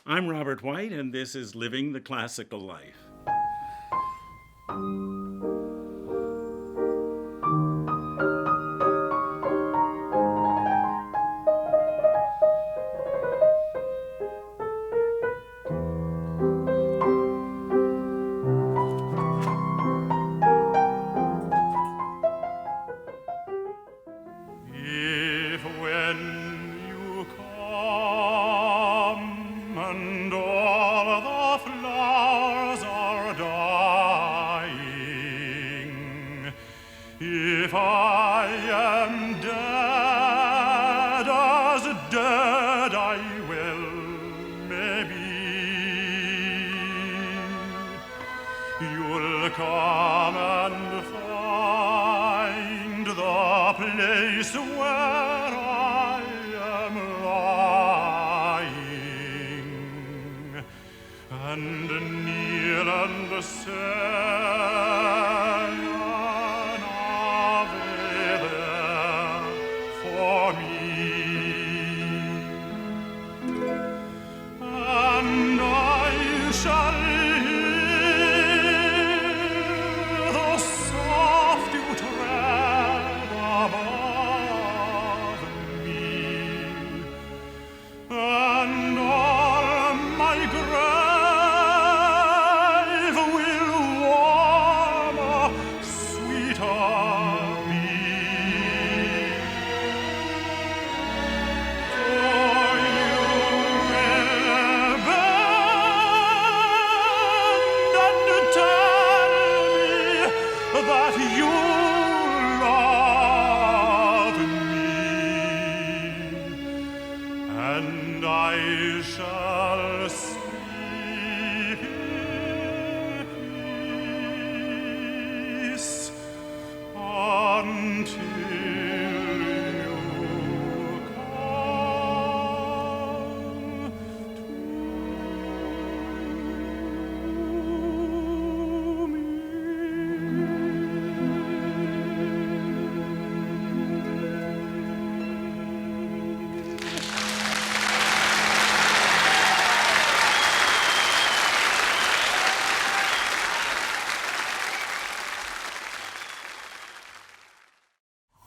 I'm Robert White, and this is Living the Classical Life.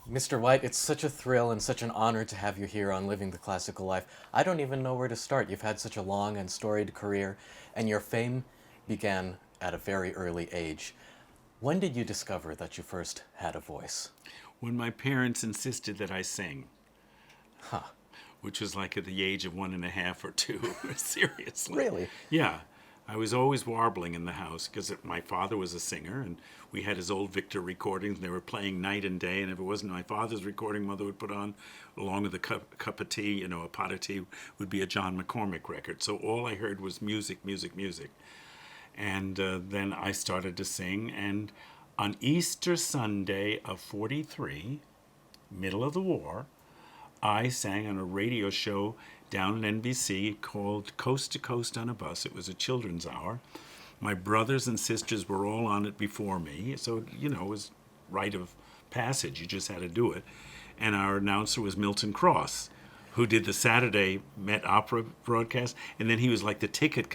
Mr. White, it's such a thrill and such an honor to have you here on Living the Classical Life. I don't even know where to start. You've had such a long and storied career, and your fame began at a very early age. When did you discover that you first had a voice? When my parents insisted that I sing. Huh. Which was like at the age of 1.5 or 2, seriously. Really? Yeah. I was always warbling in the house because my father was a singer, and we had his old Victor recordings, and they were playing night and day, and if it wasn't my father's recording, Mother would put on, along with a cup of tea, a pot of tea, would be a John McCormick record. So all I heard was music, music, music. And then I started to sing, and on Easter Sunday of 43, middle of the war, I sang on a radio show down at NBC called Coast to Coast on a Bus. It was a children's hour. My brothers and sisters were all on it before me, so, it was rite of passage. You just had to do it. And our announcer was Milton Cross, who did the Saturday Met Opera broadcast, and then he was like the ticket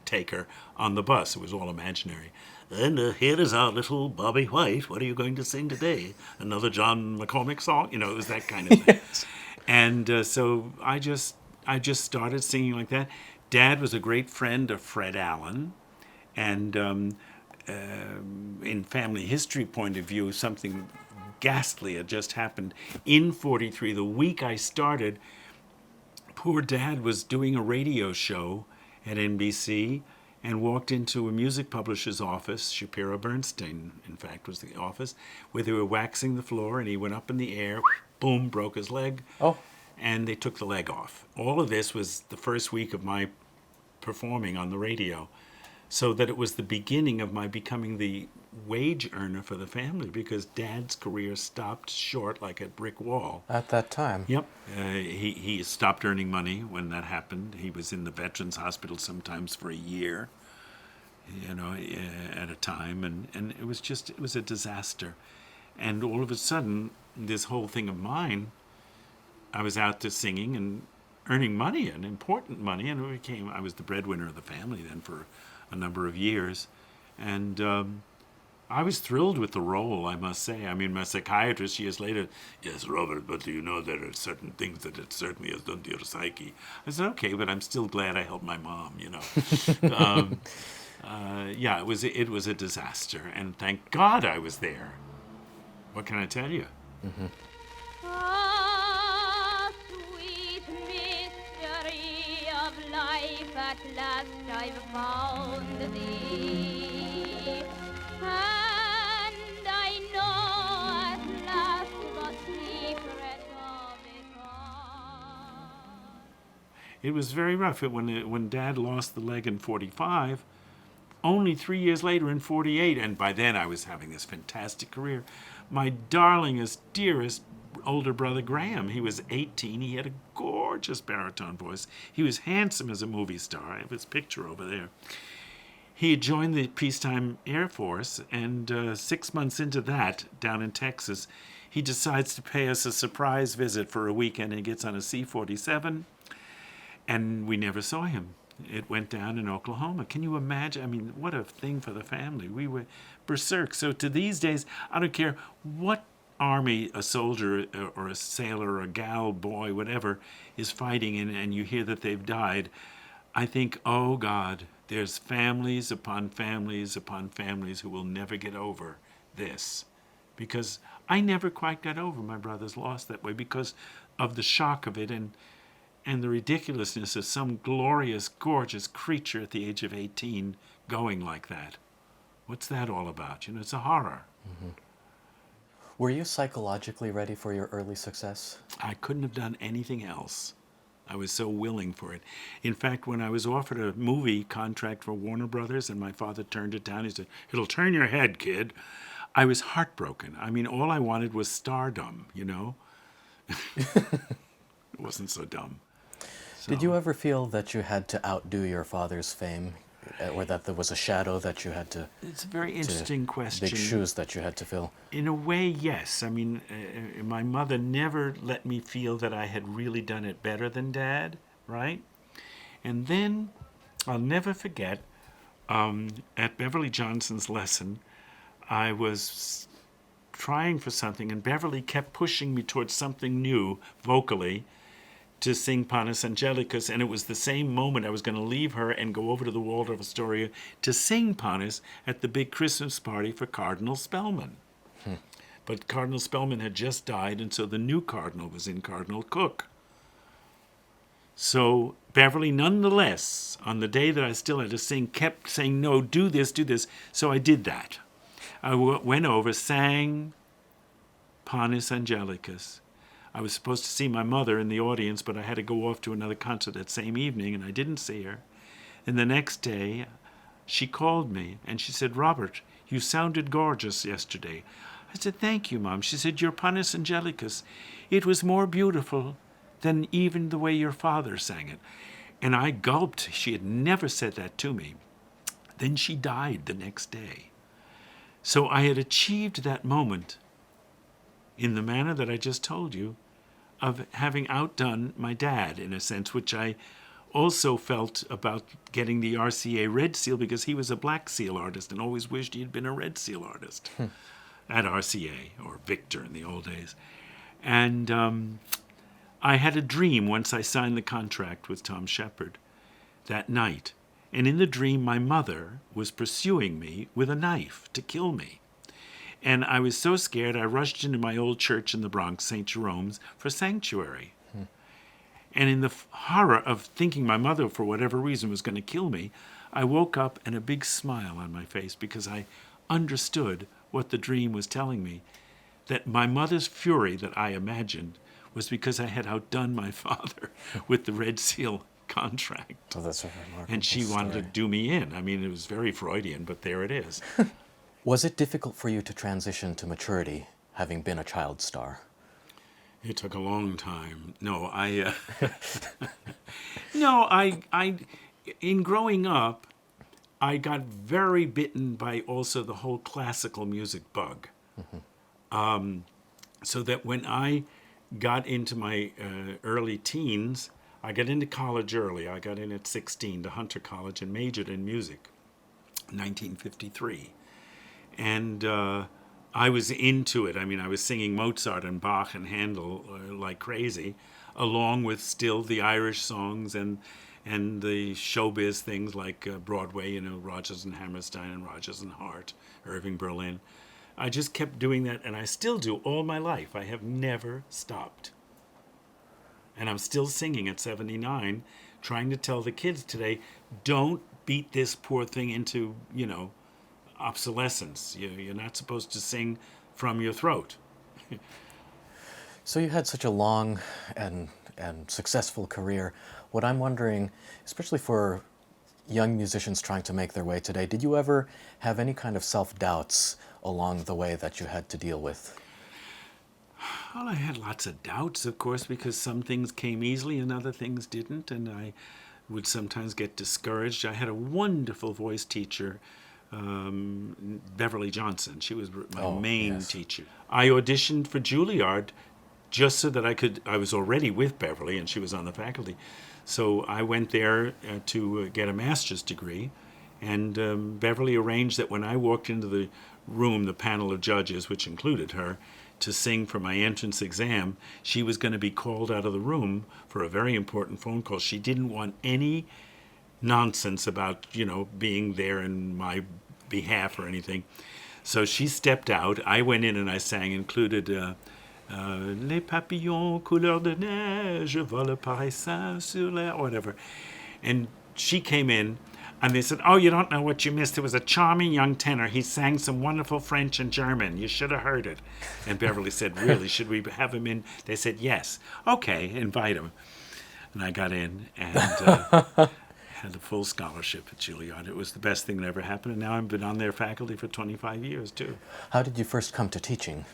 taker on the bus. It was all imaginary. And here is our little Bobby White. What are you going to sing today? Another John McCormick song? It was that kind of thing. And so I just started singing like that. Dad was a great friend of Fred Allen, and in family history point of view, something ghastly had just happened in 43. The week I started, poor Dad was doing a radio show at NBC and walked into a music publisher's office. Shapiro Bernstein, in fact, was the office, where they were waxing the floor, and he went up in the air, boom, broke his leg. Oh. And they took the leg off. All of this was the first week of my performing on the radio, so that it was the beginning of my becoming the wage earner for the family, because Dad's career stopped short like a brick wall. At that time? Yep. He stopped earning money when that happened. He was in the Veterans Hospital sometimes for a year, at a time, and it was a disaster. And all of a sudden, this whole thing of mine, I was out to singing, and earning money and important money, and I was the breadwinner of the family then for a number of years. And I was thrilled with the role, I must say. I mean, my psychiatrist years later, yes, Robert, but do you know there are certain things that it certainly has done to your psyche? I said, okay, but I'm still glad I helped my mom, you know. Yeah, it was a disaster, and thank God I was there. What can I tell you? Mm-hmm. Ah, sweet mystery of life, at last I've found thee. And I know at last the secret of it all. It was very rough. When Dad lost the leg in 45, only 3 years later in 48, and by then I was having this fantastic career, my darlingest, dearest older brother Graham, he was 18. He had a gorgeous baritone voice. He was handsome as a movie star. I have his picture over there. He had joined the peacetime Air Force, and 6 months into that, down in Texas, he decides to pay us a surprise visit for a weekend. He gets on a C-47, and we never saw him. It went down in Oklahoma. Can you imagine? I mean, what a thing for the family. We were berserk. So to these days, I don't care what army a soldier or a sailor or a gal, boy, whatever, is fighting in, and you hear that they've died, I think, oh God, there's families upon families upon families who will never get over this. Because I never quite got over my brother's loss that way because of the shock of it and the ridiculousness of some glorious, gorgeous creature at the age of 18 going like that. What's that all about? You know, it's a horror. Mm-hmm. Were you psychologically ready for your early success? I couldn't have done anything else. I was so willing for it. In fact, when I was offered a movie contract for Warner Brothers and my father turned it down, he said, "It'll turn your head, kid." I was heartbroken. I mean, all I wanted was stardom, you know? It wasn't so dumb. So, did you ever feel that you had to outdo your father's fame, or that there was a shadow that you had to... It's a very interesting question. Big shoes that you had to fill? In a way, yes. I mean, my mother never let me feel that I had really done it better than Dad, right? And then, I'll never forget, at Beverly Johnson's lesson, I was trying for something, and Beverly kept pushing me towards something new, vocally, to sing Panis Angelicus, and it was the same moment I was going to leave her and go over to the Waldorf Astoria to sing Panis at the big Christmas party for Cardinal Spellman. But Cardinal Spellman had just died, and so the new cardinal was in, Cardinal Cook. So Beverly, nonetheless, on the day that I still had to sing, kept saying, "No, do this, do this." So I did that. I went over, sang Panis Angelicus. I was supposed to see my mother in the audience, but I had to go off to another concert that same evening, and I didn't see her. And the next day, she called me, and she said, "Robert, you sounded gorgeous yesterday." I said, "Thank you, Mom." She said, "Your Panis Angelicus, it was more beautiful than even the way your father sang it." And I gulped. She had never said that to me. Then she died the next day. So I had achieved that moment in the manner that I just told you, of having outdone my dad, in a sense, which I also felt about getting the RCA Red Seal, because he was a Black Seal artist and always wished he had been a Red Seal artist at RCA, or Victor in the old days. And I had a dream once I signed the contract with Tom Shepard that night. And in the dream, my mother was pursuing me with a knife to kill me. And I was so scared, I rushed into my old church in the Bronx, St. Jerome's, for sanctuary. And in the horror of thinking my mother, for whatever reason, was going to kill me, I woke up and a big smile on my face because I understood what the dream was telling me, that my mother's fury that I imagined was because I had outdone my father with the Red Seal contract. Oh, that's a remarkable And she wanted to story. do me in. I mean, it was very Freudian, but there it is. Was it difficult for you to transition to maturity, having been a child star? It took a long time. No, in growing up, I got very bitten by also the whole classical music bug. So that when I got into my early teens, I got into college early. I got in at 16 to Hunter College and majored in music, 1953. And I was into it. I mean, I was singing Mozart and Bach and Handel like crazy, along with still the Irish songs and the showbiz things like Broadway, Rodgers and Hammerstein and Rodgers and Hart, Irving Berlin. I just kept doing that, and I still do all my life. I have never stopped. And I'm still singing at 79, trying to tell the kids today, don't beat this poor thing into, obsolescence. You're not supposed to sing from your throat. So you had such a long and successful career. What I'm wondering, especially for young musicians trying to make their way today, did you ever have any kind of self-doubts along the way that you had to deal with? Well, I had lots of doubts, of course, because some things came easily and other things didn't, and I would sometimes get discouraged. I had a wonderful voice teacher, Beverly Johnson. She was my main teacher. I auditioned for Juilliard just so that I was already with Beverly, and she was on the faculty. So I went there to get a master's degree, and Beverly arranged that when I walked into the room, the panel of judges, which included her, to sing for my entrance exam, she was going to be called out of the room for a very important phone call. She didn't want any nonsense about, being there in my behalf or anything. So she stepped out. I went in and I sang, included Les papillons couleur de neige volent paraissant sur l'air, whatever. And she came in, and they said, oh, you don't know what you missed. It was a charming young tenor. He sang some wonderful French and German. You should have heard it. And Beverly said, really, should we have him in? They said, yes. Okay, invite him. And I got in and had a full scholarship at Juilliard. It was the best thing that ever happened. And now I've been on their faculty for 25 years, too. How did you first come to teaching?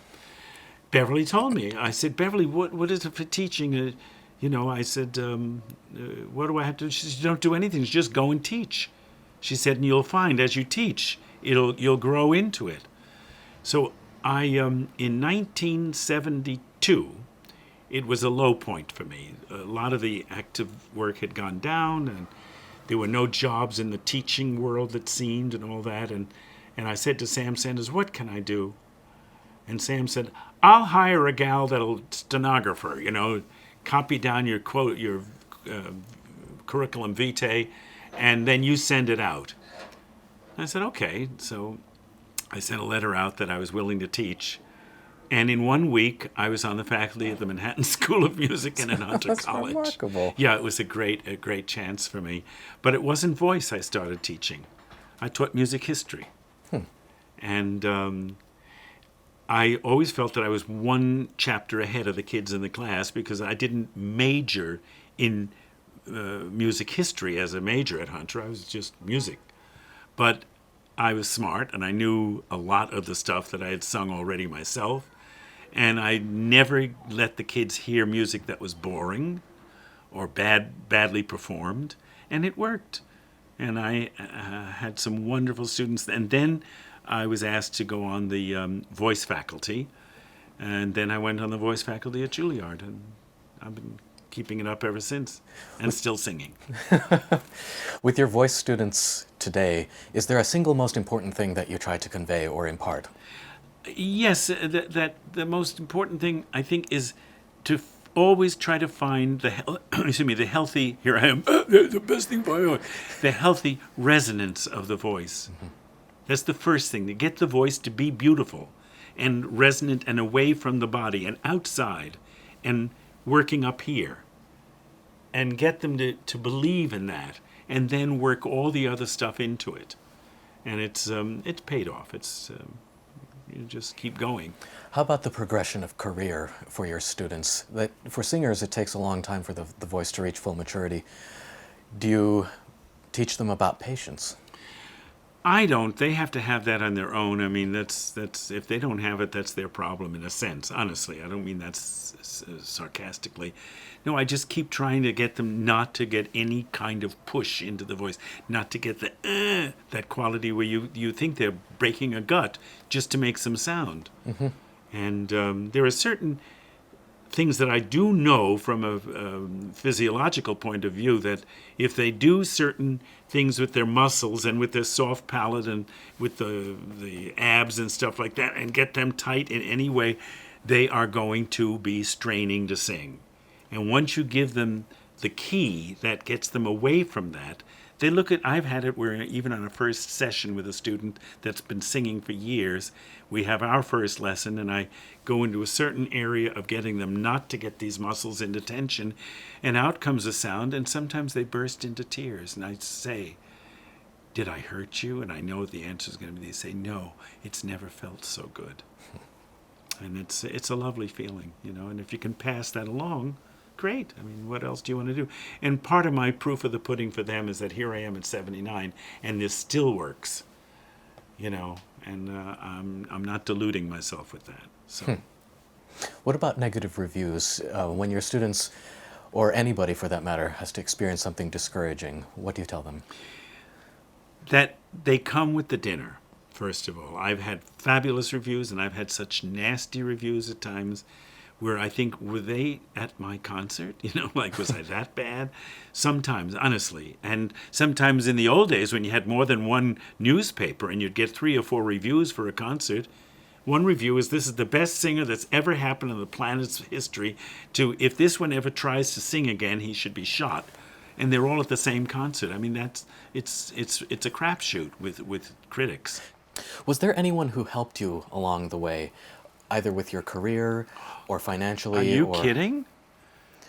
Beverly told me. I said, Beverly, what is it for teaching? I said, what do I have to do? She said, don't do anything. Just go and teach. She said, and you'll find as you teach, you'll grow into it. So in 1972, it was a low point for me. A lot of the active work had gone down, and there were no jobs in the teaching world that seemed and all that. And I said to Sam Sanders, what can I do? And Sam said, I'll hire a gal that'll stenographer, copy down your quote, your curriculum vitae, and then you send it out. I said, okay. So I sent a letter out that I was willing to teach. And in 1 week, I was on the faculty at the Manhattan School of Music and at Hunter College. That's remarkable. Yeah, it was a great chance for me. But it wasn't voice I started teaching. I taught music history. And I always felt that I was one chapter ahead of the kids in the class because I didn't major in music history as a major at Hunter. I was just music. But I was smart, and I knew a lot of the stuff that I had sung already myself. And I never let the kids hear music that was boring or badly performed. And it worked. And I had some wonderful students. And then I was asked to go on the voice faculty. And then I went on the voice faculty at Juilliard. And I've been keeping it up ever since, and still singing. With your voice students today, is there a single most important thing that you try to convey or impart? Yes, that the most important thing, I think, is to always try to find the healthy, here I am, the best thing by all, the healthy resonance of the voice. Mm-hmm. That's the first thing, to get the voice to be beautiful and resonant and away from the body and outside and working up here, and get them to believe in that, and then work all the other stuff into it. And it's paid off. You just keep going. How about the progression of career for your students? That for singers, it takes a long time for the voice to reach full maturity. Do you teach them about patience? I don't. They have to have that on their own. I mean, that's if they don't have it, that's their problem in a sense. Honestly, I don't mean that sarcastically. No, I just keep trying to get them not to get any kind of push into the voice, not to get the that quality where you think they're breaking a gut just to make some sound. Mm-hmm. And there are certain things that I do know from a physiological point of view, that if they do certain things with their muscles and with their soft palate and with the abs and stuff like that, and get them tight in any way, they are going to be straining to sing. And once you give them the key that gets them away from that, they look at, I've had it where even on a first session with a student that's been singing for years, we have our first lesson and I go into a certain area of getting them not to get these muscles into tension, and out comes a sound, and sometimes they burst into tears. And I say, did I hurt you? And I know what the answer is going to be. They say, no, it's never felt so good. And it's a lovely feeling, you know, and if you can pass that along, great. I mean, what else do you want to do? And part of my proof of the pudding for them is that here I am at 79, and this still works, you know, and I'm not deluding myself with that. So, What about negative reviews? When your students, or anybody for that matter, has to experience something discouraging, what do you tell them? that they come with the dinner, first of all. I've had fabulous reviews, and I've had such nasty reviews at times where I think, were they at my concert? You know, like, was I that bad? Sometimes, honestly. And sometimes in the old days when you had more than one newspaper and you'd get 3 or 4 reviews for a concert, one review is, this is the best singer that's ever happened in the planet's history, to, if this one ever tries to sing again, he should be shot. And they're all at the same concert. I mean, it's a crapshoot with critics. Was there anyone who helped you along the way, either with your career or financially? Are you kidding?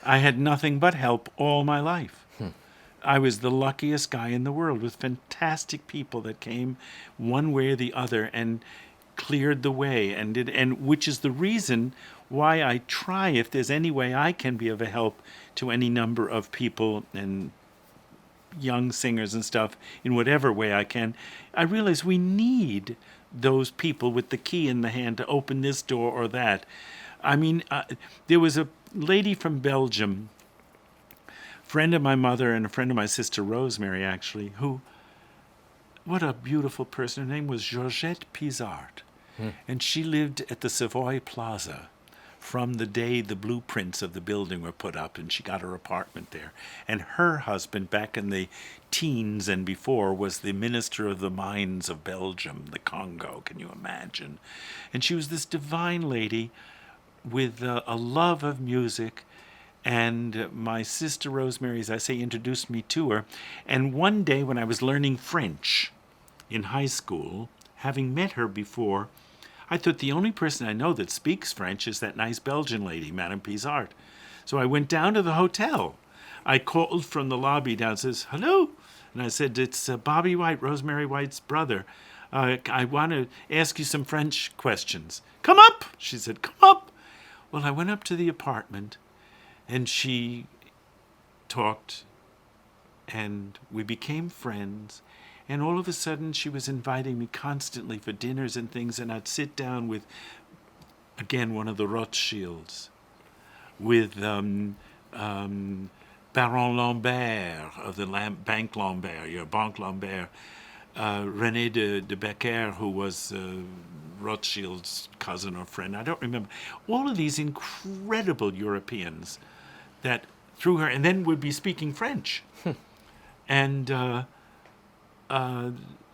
I had nothing but help all my life. I was the luckiest guy in the world, with fantastic people that came one way or the other and cleared the way, and which is the reason why I try, if there's any way I can be of a help to any number of people and young singers and stuff, in whatever way I can. I realize we need those people with the key in the hand to open this door or that. I mean, there was a lady from Belgium, friend of my mother and a friend of my sister Rosemary, actually, who, what a beautiful person. Her name was Georgette Pizart. And she lived at the Savoy Plaza from the day the blueprints of the building were put up, and she got her apartment there. And her husband, back in the teens and before, was the minister of the mines of Belgium, the Congo. Can you imagine? And she was this divine lady with a love of music. And my sister Rosemary, as I say, introduced me to her. And one day when I was learning French in high school, having met her before, I thought, the only person I know that speaks French is that nice Belgian lady, Madame Pizart. So I went down to the hotel. I called from the lobby downstairs, hello? And I said, it's Bobby White, Rosemary White's brother. I want to ask you some French questions. Come up, she said, come up. Well, I went up to the apartment, and she talked, and we became friends. And all of a sudden, she was inviting me constantly for dinners and things, and I'd sit down with, again, one of the Rothschilds, with Baron Lambert of the Banque Lambert, your Banque Lambert, René de Becker, who was Rothschild's cousin or friend, I don't remember. All of these incredible Europeans that through her, and then would be speaking French. And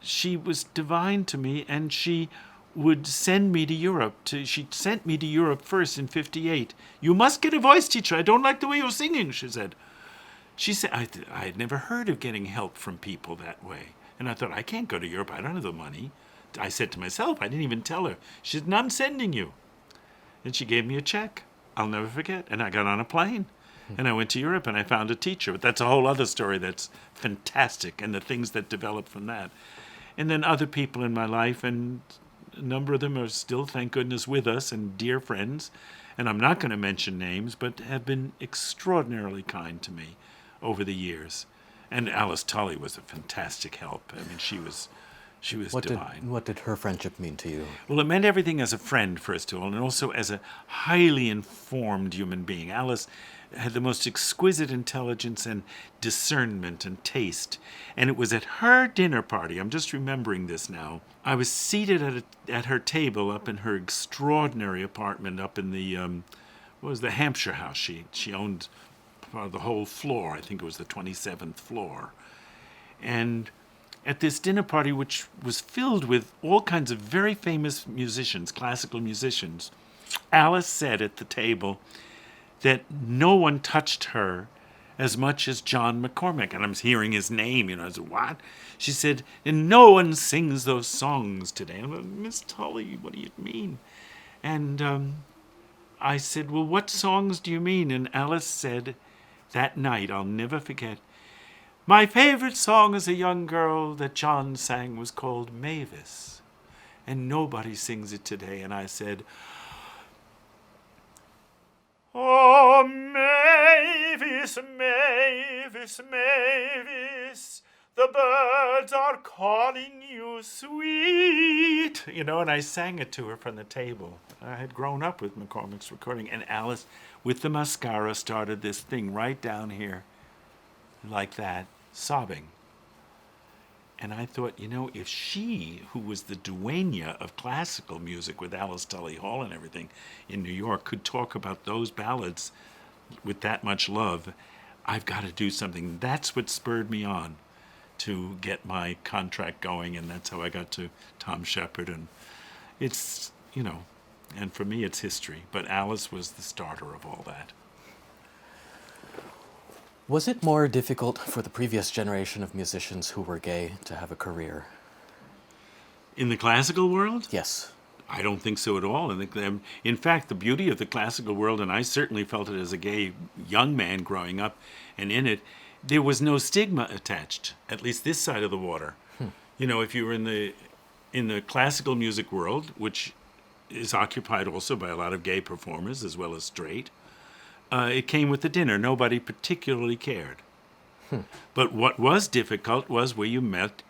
she was divine to me, and she would send me to Europe. She sent me to Europe first in 1958. You must get a voice teacher. I don't like the way you're singing, she said. She said, I had never heard of getting help from people that way. And I thought, I can't go to Europe. I don't have the money. I said to myself, I didn't even tell her. She said, no, I'm sending you. And she gave me a check. I'll never forget. And I got on a plane. And I went to Europe, and I found a teacher. But that's a whole other story that's fantastic, and the things that developed from that. And then other people in my life, and a number of them are still, thank goodness, with us and dear friends. And I'm not going to mention names, but have been extraordinarily kind to me over the years. And Alice Tully was a fantastic help. I mean, she was divine. What did her friendship mean to you? Well, it meant everything as a friend, first of all, and also as a highly informed human being. Alice had the most exquisite intelligence and discernment and taste. And it was at her dinner party, I'm just remembering this now, I was seated at her table up in her extraordinary apartment up in the, was the Hampshire House. She owned the whole floor. I think it was the 27th floor. And at this dinner party, which was filled with all kinds of very famous musicians, classical musicians, Alice said at the table that no one touched her as much as John McCormack. And I was hearing his name, I said, what? She said, and no one sings those songs today. I'm like, Miss Tully, what do you mean? And I said, well, what songs do you mean? And Alice said that night, I'll never forget, my favorite song as a young girl that John sang was called Mavis, and nobody sings it today. And I said, oh, Mavis, Mavis, Mavis, the birds are calling you sweet. And I sang it to her from the table. I had grown up with McCormack's recording, and Alice, with the mascara, started this thing right down here, like that, sobbing. And I thought, if she, who was the dueña of classical music with Alice Tully Hall and everything in New York, could talk about those ballads with that much love, I've got to do something. That's what spurred me on to get my contract going, and that's how I got to Tom Shepard. And it's, and for me it's history. But Alice was the starter of all that. Was it more difficult for the previous generation of musicians who were gay to have a career? In the classical world? Yes. I don't think so at all. In fact, the beauty of the classical world, and I certainly felt it as a gay young man growing up and in it, there was no stigma attached, at least this side of the water. If you were in the classical music world, which is occupied also by a lot of gay performers as well as straight, it came with the dinner. Nobody particularly cared. But what was difficult was where you met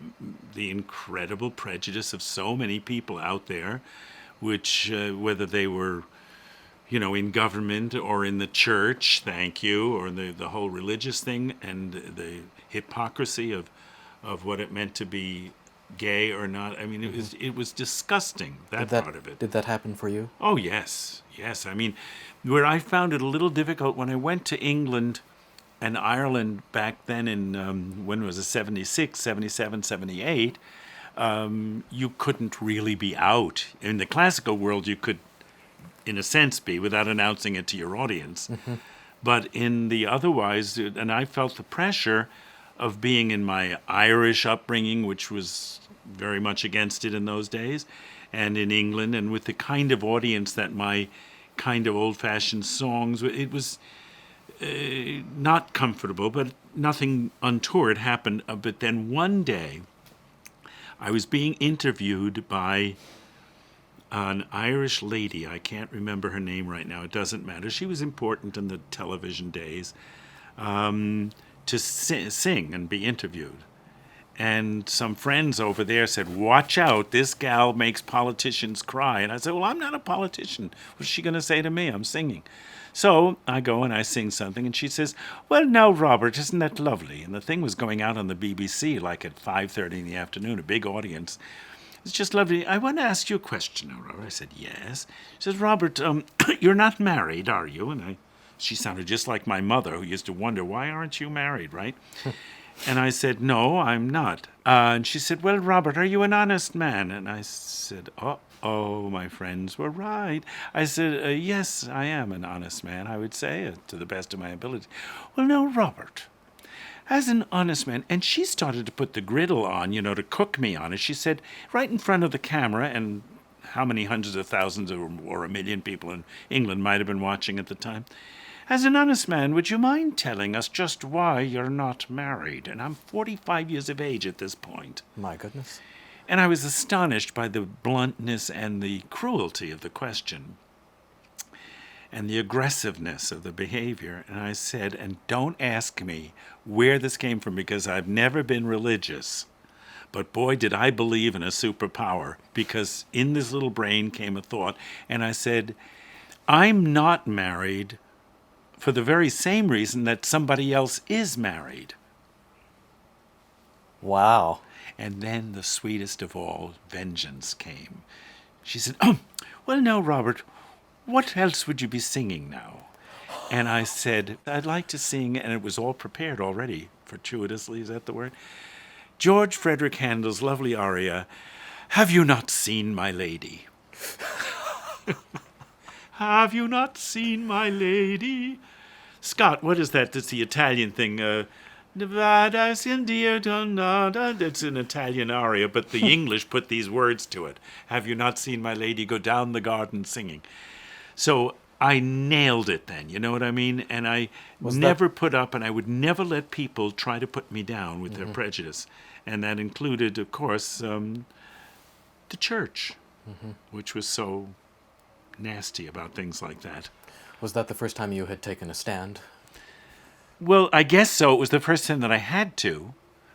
the incredible prejudice of so many people out there, which, whether they were, in government or in the church, or the whole religious thing, and the hypocrisy of what it meant to be gay or not. I mean, it was disgusting, that part of it. Did that happen for you? Oh, yes. I mean, where I found it a little difficult when I went to England and Ireland back then in, when was it, 76, 77, 78, you couldn't really be out. In the classical world, you could, in a sense, be without announcing it to your audience. But in the otherwise, and I felt the pressure of being in my Irish upbringing, which was very much against it in those days, and in England, and with the kind of audience that my kind of old-fashioned songs, it was not comfortable, but nothing untoward happened. But then one day, I was being interviewed by an Irish lady. I can't remember her name right now. It doesn't matter. She was important in the television days, to sing and be interviewed. And some friends over there said, watch out, this gal makes politicians cry. And I said, well, I'm not a politician. What's she going to say to me? I'm singing. So I go and I sing something, and she says, well, now, Robert, isn't that lovely? And the thing was going out on the BBC like at 5:30 in the afternoon, a big audience. It's just lovely. I want to ask you a question now, Robert. I said, yes. She says, Robert, you're not married, are you? And she sounded just like my mother, who used to wonder, why aren't you married, right? And I said, no, I'm not. And she said, well, Robert, are you an honest man? And I said, oh, my friends were right. I said, yes, I am an honest man, I would say, to the best of my ability. Well, now, Robert, as an honest man, and she started to put the griddle on, to cook me on it. She said, right in front of the camera, and how many hundreds of thousands or a million people in England might have been watching at the time, as an honest man, would you mind telling us just why you're not married? And I'm 45 years of age at this point. My goodness. And I was astonished by the bluntness and the cruelty of the question and the aggressiveness of the behavior. And I said, and don't ask me where this came from, because I've never been religious. But boy, did I believe in a superpower, because in this little brain came a thought. And I said, I'm not married for the very same reason that somebody else is married. Wow. And then the sweetest of all, vengeance came. She said, well, now, Robert, what else would you be singing now? And I said, I'd like to sing, and it was all prepared already, fortuitously, is that the word? George Frederick Handel's lovely aria, Have You Not Seen My Lady? Have you not seen my lady? Scott, what is that? It's the Italian thing. Nevada's India, it's an Italian aria, but the English put these words to it. Have you not seen my lady go down the garden singing? So I nailed it then, you know what I mean? And I never put up, and I would never let people try to put me down with their prejudice. And that included, of course, the church, which was so nasty about things like that. Was that the first time you had taken a stand? Well, I guess so. It was the first time that I had to,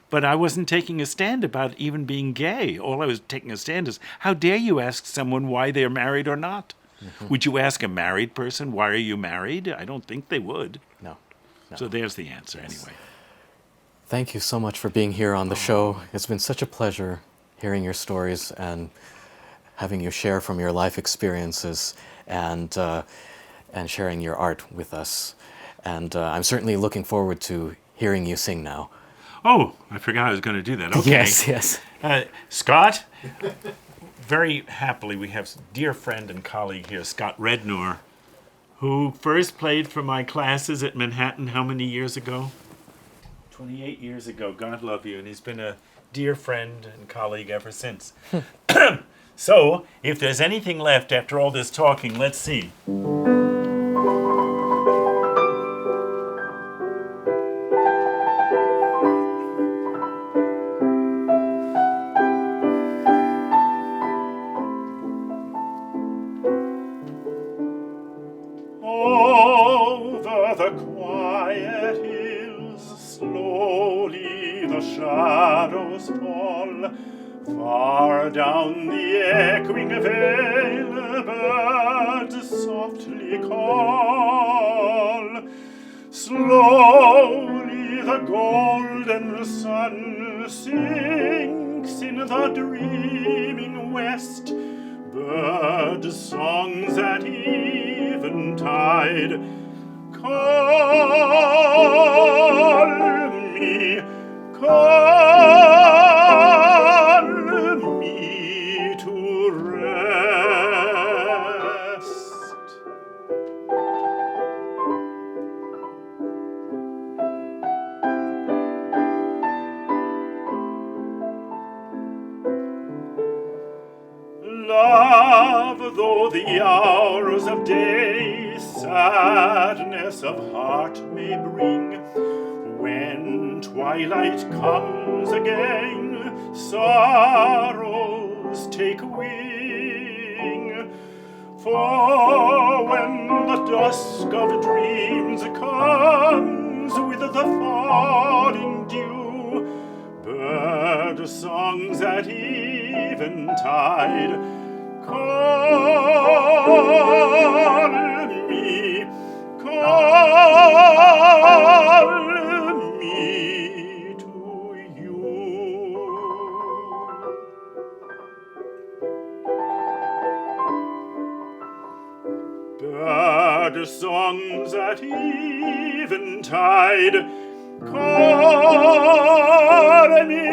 but I wasn't taking a stand about even being gay. All I was taking a stand is, how dare you ask someone why they're married or not? Would you ask a married person, why are you married? I don't think they would. No. So there's the answer anyway. Thank you so much for being here on the show. It's been such a pleasure hearing your stories and having you share from your life experiences and sharing your art with us. And I'm certainly looking forward to hearing you sing now. Oh, I forgot I was going to do that. Okay. Yes. Scott, very happily we have a dear friend and colleague here, Scott Rednor, who first played for my classes at Manhattan how many years ago? 28 years ago. God love you. And he's been a dear friend and colleague ever since. So, if there's anything left after all this talking, let's see. Over the quiet hills, slowly the shadows fall. Far down the echoing vale, birds softly call. Slowly the golden sun sinks in the dreaming west. Bird songs at eventide call me, call me to rest. Love, though the hours of day sadness of heart may bring, when twilight comes again, sorrows take wing. For when the dusk of dreams comes with the falling dew, bird songs at eventide call me, call me to you. Bird songs at eventide call me,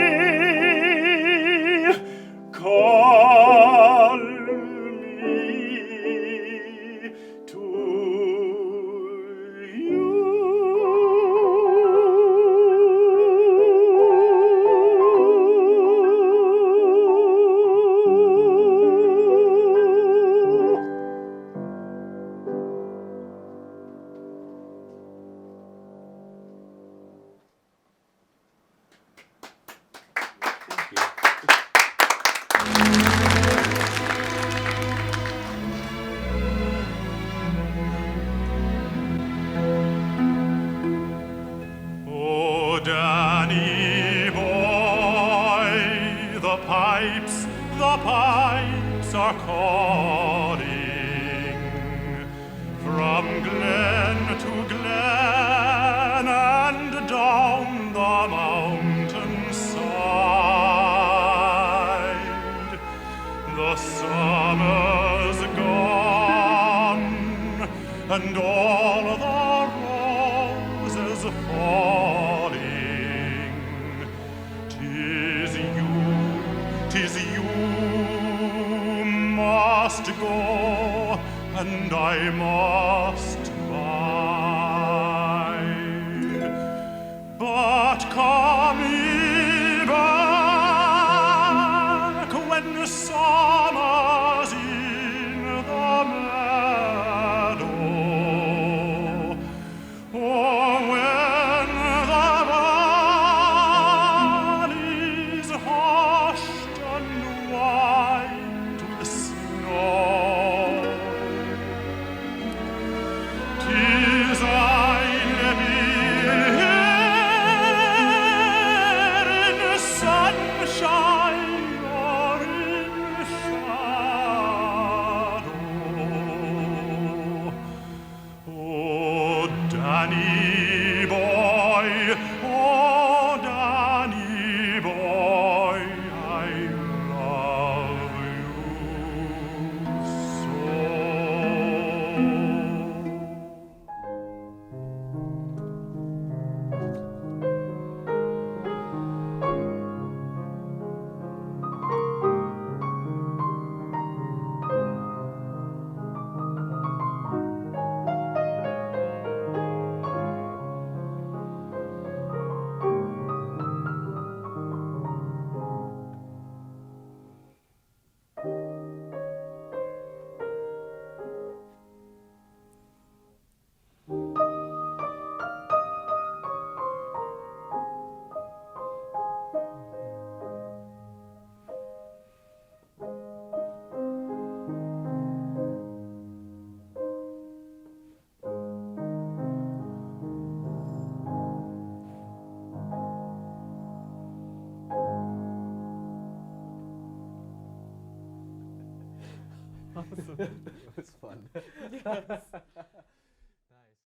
call me to you. Oh, Danny boy, the pipes are calling from glen to glen and down the mountainside. The summer's gone, must go, and I must bide. But come ye back when the summer's in the meadow, or when the valley's hushed and white with snow. 'Tis I'll be here in sunshine or in shadow. Oh, Danny boy, I love you so. It was fun.